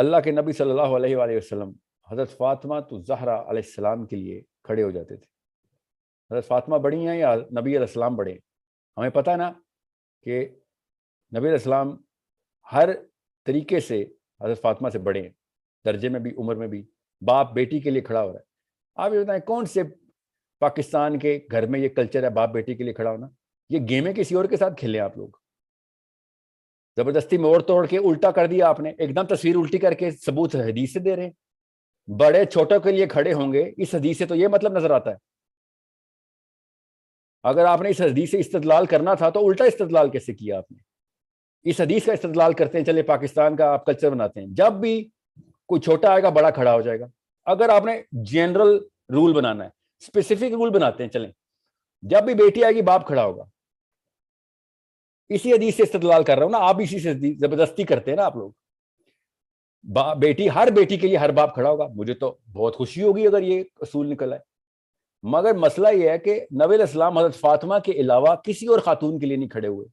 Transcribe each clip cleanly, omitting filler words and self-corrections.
اللہ کے نبی صلی اللہ علیہ وآلہ وسلم حضرت فاطمہ تو زہرا علیہ السلام کے لیے کھڑے ہو جاتے تھے. حضرت فاطمہ بڑی ہیں یا نبی علیہ السلام بڑے ہیں؟ ہمیں پتہ ہے نا کہ نبی علیہ السلام ہر طریقے سے حضرت فاطمہ سے بڑے ہیں، درجے میں بھی، عمر میں بھی. باپ بیٹی کے لیے کھڑا ہو رہا ہے. آپ یہ بتائیں کون سے پاکستان کے گھر میں یہ کلچر ہے باپ بیٹی کے لیے کھڑا ہونا؟ یہ گیمیں کسی اور کے ساتھ کھیلیں آپ لوگ. زبردستی موڑ توڑ کے الٹا کر دیا آپ نے، ایک دم تصویر الٹی کر کے ثبوت حدیث سے دے رہے ہیں. بڑے چھوٹوں کے لیے کھڑے ہوں گے، اس حدیث سے تو یہ مطلب نظر آتا ہے. اگر آپ نے اس حدیث سے استدلال کرنا تھا تو الٹا استدلال کیسے کیا آپ نے؟ اس حدیث کا استدلال کرتے ہیں، چلے پاکستان کا آپ کلچر بناتے ہیں، جب بھی کوئی چھوٹا آئے گا بڑا کھڑا ہو جائے گا. اگر آپ نے جنرل رول بنانا ہے، اسپیسیفک رول بناتے ہیں، چلیں جب بھی بیٹی آئے گی باپ کھڑا ہوگا. اسی حدیث سے استدلال کر رہا ہوں نا، آپ اسی سے زبردستی کرتے ہیں نا آپ لوگ. بیٹی، ہر بیٹی کے لیے ہر باپ کھڑا ہوگا. مجھے تو بہت خوشی ہوگی اگر یہ اصول نکل آئے. مگر مسئلہ یہ ہے کہ نبی علیہ السلام حضرت فاطمہ کے علاوہ کسی اور خاتون کے لیے نہیں کھڑے ہوئے.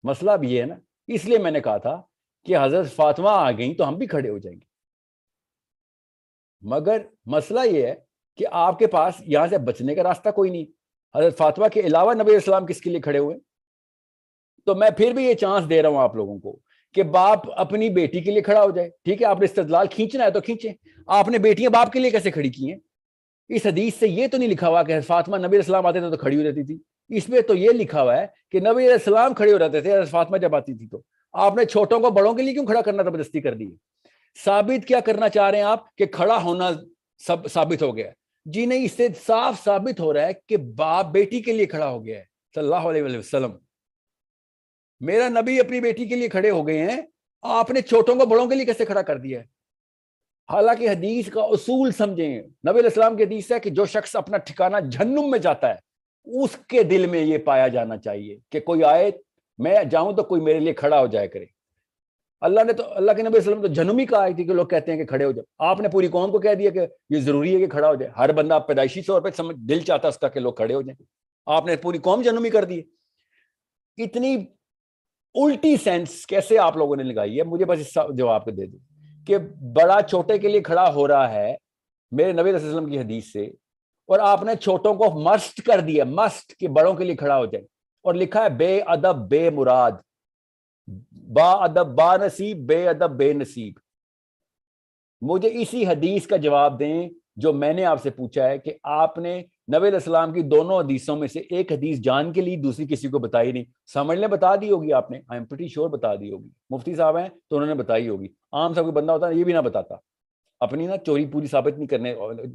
مسئلہ بھی یہ ہے نا، اس لیے میں نے کہا تھا کہ حضرت فاطمہ آ گئیں تو ہم بھی کھڑے ہو جائیں گے. مگر مسئلہ یہ ہے کہ آپ کے پاس یہاں سے بچنے کا راستہ کوئی نہیں. حضرت فاطمہ کے علاوہ نبی علیہ السلام کس کے لیے کھڑے ہوئے؟ تو میں پھر بھی یہ چانس دے رہا ہوں آپ لوگوں کو کہ باپ اپنی بیٹی کے لیے کھڑا ہو جائے. ٹھیک ہے، آپ نے استدلال کھینچنا ہے تو کھینچیں. آپ نے بیٹیاں باپ کے لیے کیسے کھڑی کی ہیں؟ اس حدیث سے یہ تو نہیں لکھا ہوا کہ فاطمہ نبی علیہ السلام آتے تھے تو کھڑی ہو جاتی تھی. اس میں تو یہ لکھا ہوا ہے کہ نبی علیہ السلام کھڑے ہو جاتے تھے فاطمہ جب آتی تھی. تو آپ نے چھوٹوں کو بڑوں کے لیے کیوں کھڑا کرنا زبردستی کر دی؟ ثابت کیا کرنا چاہ رہے ہیں آپ کہ کھڑا ہونا سب ثابت ہو گیا؟ جی نہیں، اس سے صاف ثابت ہو رہا ہے کہ باپ بیٹی کے لیے کھڑا ہو گیا ہے صلی اللہ علیہ وسلم. میرا نبی اپنی بیٹی کے لیے کھڑے ہو گئے ہیں، آپ نے چھوٹوں کو بڑوں کے لیے کیسے کھڑا کر دیا ہے؟ حالانکہ حدیث کا اصول سمجھیں. نبی علیہ السلام کی حدیث ہے کہ جو شخص اپنا ٹھکانہ جہنم میں جاتا ہے اس کے دل میں یہ پایا جانا چاہیے کہ کوئی آئے، میں جاؤں تو کوئی میرے لیے کھڑا ہو جائے کرے. اللہ نے تو، اللہ کے نبی صلی اللہ علیہ وسلم تو جہنم ہی کہا تھی کہ لوگ کہتے ہیں کہ کھڑے ہو جائے. آپ نے پوری قوم کو کہہ دیا کہ یہ ضروری ہے کہ کھڑا ہو جائے. ہر بندہ پیدائشی طور پہ دل چاہتا ہے اس کا کہ لوگ کھڑے ہو جائیں. آپ نے پوری قوم جہنم ہی کر دی. اتنی الٹی سینس کیسے آپ لوگوں نے لگائی ہے؟ مجھے بس اس جواب کو دے دیں کہ بڑا چھوٹے کے لیے کھڑا ہو رہا ہے میرے نبی صلی اللہ علیہ وسلم کی حدیث سے، اور آپ نے چھوٹوں کو مسٹ کر دیا، مسٹ کہ بڑوں کے لیے کھڑا ہو جائے. اور لکھا ہے بے ادب بے مراد، با ادب با نصیب، بے ادب بے نصیب. مجھے اسی حدیث کا جواب دیں جو میں نے آپ سے پوچھا ہے کہ آپ نے نبی علیہ السلام کی دونوں حدیثوں میں سے ایک حدیث جان کے لیے دوسری کسی کو بتائی نہیں. سمجھ لیں بتا دی ہوگی آپ نے، آئی ایم پریٹی شیور بتا دی ہوگی. مفتی صاحب ہیں تو انہوں نے بتائی ہوگی. عام سا کوئی بندہ ہوتا ہے یہ بھی نہ بتاتا. اپنی نا چوری پوری ثابت نہیں کرنے،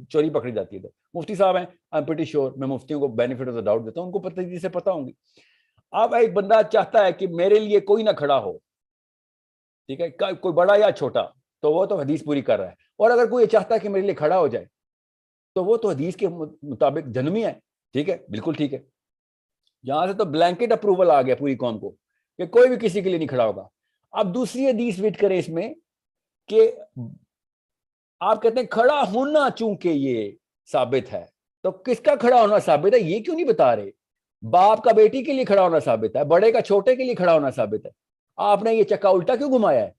چوری پکڑی جاتی ہے. تو مفتی صاحب ہیں، آئی ایم پریٹی شیور، میں مفتیوں کو بینیفٹ آف دا ڈاؤٹ دیتا ہوں، ان کو پتہ سے پتہ ہوں گی. اب ایک بندہ چاہتا ہے کہ میرے لیے کوئی نہ کھڑا ہو، ٹھیک ہے، کوئی بڑا یا چھوٹا، تو وہ تو حدیث پوری کر رہا ہے. اور اگر کوئی چاہتا ہے کہ میرے لیے کھڑا ہو جائے تو وہ تو حدیث کے مطابق جہنمی ہے. ٹھیک ہے، بالکل ٹھیک ہے. یہاں سے تو بلینکٹ اپروول آ گیا پوری قوم کو کہ کوئی بھی کسی کے لیے نہیں کھڑا ہوگا. اب دوسری حدیث فٹ کریں اس میں کہ آپ کہتے ہیں کھڑا ہونا چونکہ یہ ثابت ہے، تو کس کا کھڑا ہونا ثابت ہے یہ کیوں نہیں بتا رہے؟ باپ کا بیٹی کے لیے کھڑا ہونا ثابت ہے، بڑے کا چھوٹے کے لیے کھڑا ہونا ثابت ہے. آپ نے یہ چکا الٹا کیوں گھمایا ہے؟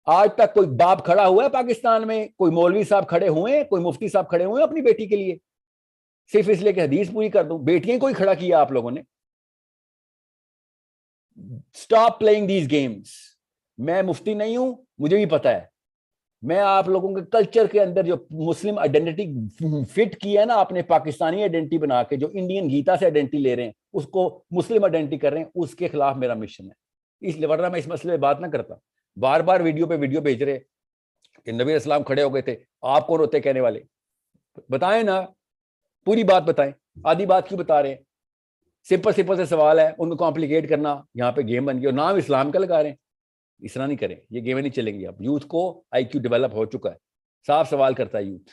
آج تک کوئی باپ کھڑا ہوا ہے پاکستان میں؟ کوئی مولوی صاحب کھڑے ہوئے ہیں، کوئی مفتی صاحب کھڑے ہوئے ہیں اپنی بیٹی کے لیے صرف اس لیے کہ حدیث پوری کر دوں؟ بیٹیاں کوئی کھڑا کیا آپ لوگوں نے؟ Stop playing these games. میں مفتی نہیں ہوں، مجھے بھی پتا ہے. میں آپ لوگوں کے کلچر کے اندر جو مسلم آئیڈینٹی فٹ کی ہے نا، آپ نے پاکستانی آئیڈینٹی بنا کے جو انڈین گیتا سے آئیڈینٹی لے رہے ہیں اس کو مسلم آئیڈینٹی کر رہے ہیں، اس کے خلاف میرا مشن ہے. اس لیے ورنہ میں اس مسئلے پہ بات نہ کرتا. بار بار ویڈیو پہ ویڈیو بھیج رہے کہ نبی اسلام کھڑے ہو گئے تھے، آپ کون ہوتے کہنے والے؟ بتائیں نا، پوری بات بتائیں. آدھی بات کیوں بتا رہے ہیں؟ سمپل سے سوال ہے، ان کو کمپلیکیٹ کرنا یہاں پہ گیم بن گئی. اور نام اسلام کا لگا رہے ہیں. اس طرح نہیں کریں، یہ گیمیں نہیں چلیں گی. اب یوتھ کو آئی کیو ڈیولپ ہو چکا ہے، صاف سوال کرتا ہے یوتھ.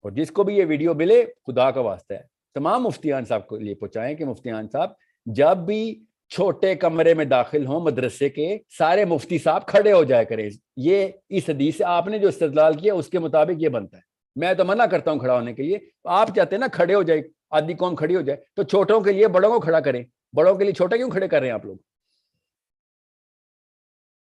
اور جس کو بھی یہ ویڈیو ملے خدا کا واسطہ ہے تمام مفتیان صاحب کو لیے پہنچائیں کہ مفتیان صاحب جب بھی چھوٹے کمرے میں داخل ہوں مدرسے کے، سارے مفتی صاحب کھڑے ہو جائے کریں. یہ اس حدیث سے آپ نے جو استدلال کیا اس کے مطابق یہ بنتا ہے. میں تو منع کرتا ہوں کھڑا ہونے کے لیے. آپ چاہتے ہیں نا کھڑے ہو جائے، آدھی قوم کھڑی ہو جائے، تو چھوٹوں کے لیے بڑوں کو کھڑا کریں. بڑوں کے لیے چھوٹے کیوں کھڑے کر رہے ہیں آپ لوگ؟